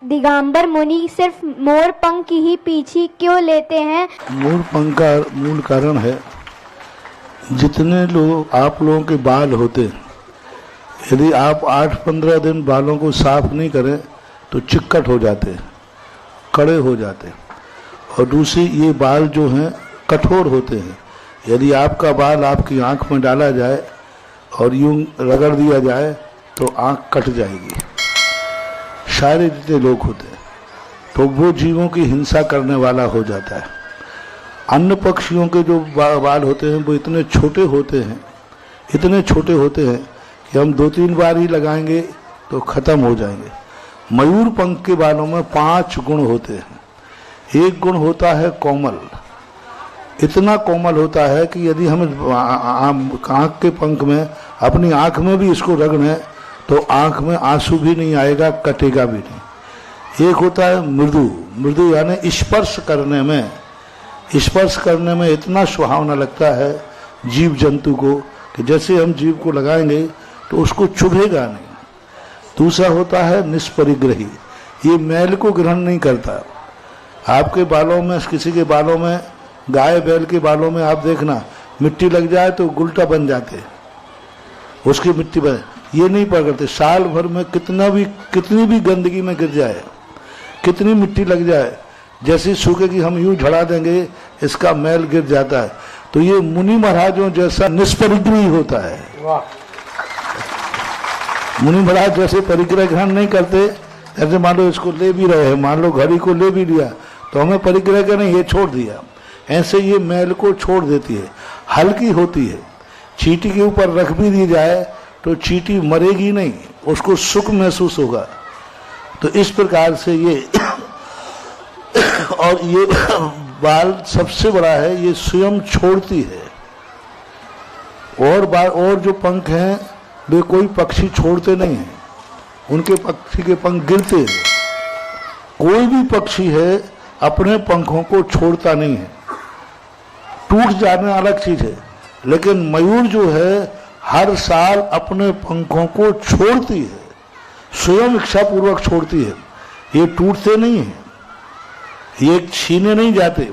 दिगंबर मुनि सिर्फ मोर पंख ही पीछे क्यों लेते हैं? मोर पंख का मूल कारण है, जितने लोग आप लोगों के बाल होते हैं, यदि आप 8-15 दिन बालों को साफ नहीं करें तो चिक्कट हो जाते हैं, कड़े हो जाते हैं। और दूसरी, ये बाल जो हैं कठोर होते हैं। यदि आपका बाल आपकी आंख में डाला जाए और यूं रगड़ दिया जाए तो आंख कट जाएगी। सारे जितने लोग होते हैं तो वो जीवों की हिंसा करने वाला हो जाता है। अन्य पक्षियों के जो बाल होते हैं वो इतने छोटे होते हैं, इतने छोटे होते हैं कि हम 2-3 बार ही लगाएंगे तो खत्म हो जाएंगे। मयूर पंख के बालों में 5 गुण होते हैं। एक गुण होता है कोमल, इतना कोमल होता है कि यदि हम आँख के पंख में, अपनी आँख में भी इसको रगड़ें तो आँख में आंसू भी नहीं आएगा, कटेगा भी नहीं। एक होता है मृदु, मृदु यानी स्पर्श करने में इतना सुहावना लगता है जीव जंतु को कि जैसे हम जीव को लगाएंगे तो उसको चुभेगा नहीं। दूसरा होता है निष्परिग्रही, ये मैल को ग्रहण नहीं करता। आपके बालों में, किसी के बालों में, गाय बैल के बालों में आप देखना मिट्टी लग जाए तो गुलटा बन जाते, उसकी मिट्टी बन, ये नहीं पकड़ते। साल भर में कितनी भी गंदगी में गिर जाए, कितनी मिट्टी लग जाए, जैसी सूखे कि हम यूं झड़ा देंगे इसका मैल गिर जाता है। तो ये मुनि महाराजों जैसा निष्परिग्रही होता है। मुनि महाराज जैसे परिग्रह ग्रहण नहीं करते, जैसे मान लो इसको ले भी रहे हैं, मान लो घड़ी को ले भी लिया तो हमें परिग्रह का नहीं, ये छोड़ दिया, ऐसे ये मैल को छोड़ देती है, हल्की होती है। चींटी के ऊपर रख भी दी जाए तो चींटी मरेगी नहीं, उसको सुख महसूस होगा। तो इस प्रकार से ये और ये बाल सबसे बड़ा है, ये स्वयं छोड़ती है। और जो पंख हैं वे कोई पक्षी छोड़ते नहीं हैं, उनके पक्षी के पंख गिरते हैं। कोई भी पक्षी है अपने पंखों को छोड़ता नहीं है, टूट जाना अलग चीज है, लेकिन मयूर जो है हर साल अपने पंखों को छोड़ती है, स्वयं इच्छा पूर्वक छोड़ती है। ये टूटते नहीं हैं, ये छीने नहीं जाते।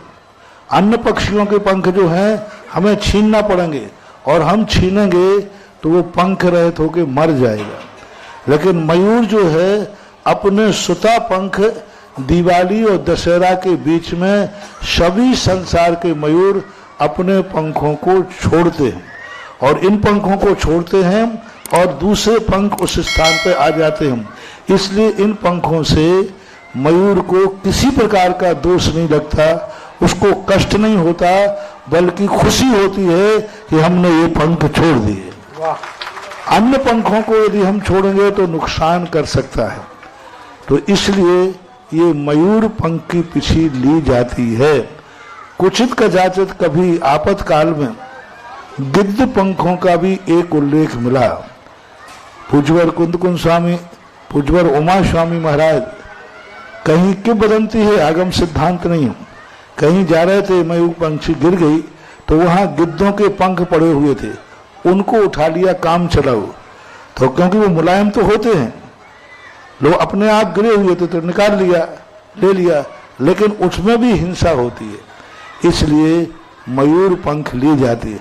अन्य पक्षियों के पंख जो हैं हमें छीनना पड़ेंगे, और हम छीनेंगे तो वो पंख रहित होके मर जाएगा। लेकिन मयूर जो है अपने सुता पंख दिवाली और दशहरा के बीच में सभी संसार के मयूर अपने पंखों को छोड़ते हैं, और इन पंखों को छोड़ते हैं और दूसरे पंख उस स्थान पर आ जाते हैं। इसलिए इन पंखों से मयूर को किसी प्रकार का दोष नहीं लगता, उसको कष्ट नहीं होता, बल्कि खुशी होती है कि हमने ये पंख छोड़ दिए। अन्य पंखों को यदि हम छोड़ेंगे तो नुकसान कर सकता है, तो इसलिए ये मयूर पंख की पीछे ली जाती है। कुचित कदाचित कभी आपातकाल में गिद्ध पंखों का भी एक उल्लेख मिला। पूज्यवर कुंद स्वामी, पूज्यवर उमा स्वामी महाराज कहीं किंवदंती है, आगम सिद्धांत नहीं, कहीं जा रहे थे, मयूर पंछी गिर गई तो वहां गिद्धों के पंख पड़े हुए थे, उनको उठा लिया, काम चलाओ। तो क्योंकि वो मुलायम तो होते हैं, लोग अपने आप गिरे हुए थे तो निकाल लिया, ले लिया, लेकिन उसमें भी हिंसा होती है, इसलिए मयूर पंख ली जाती है।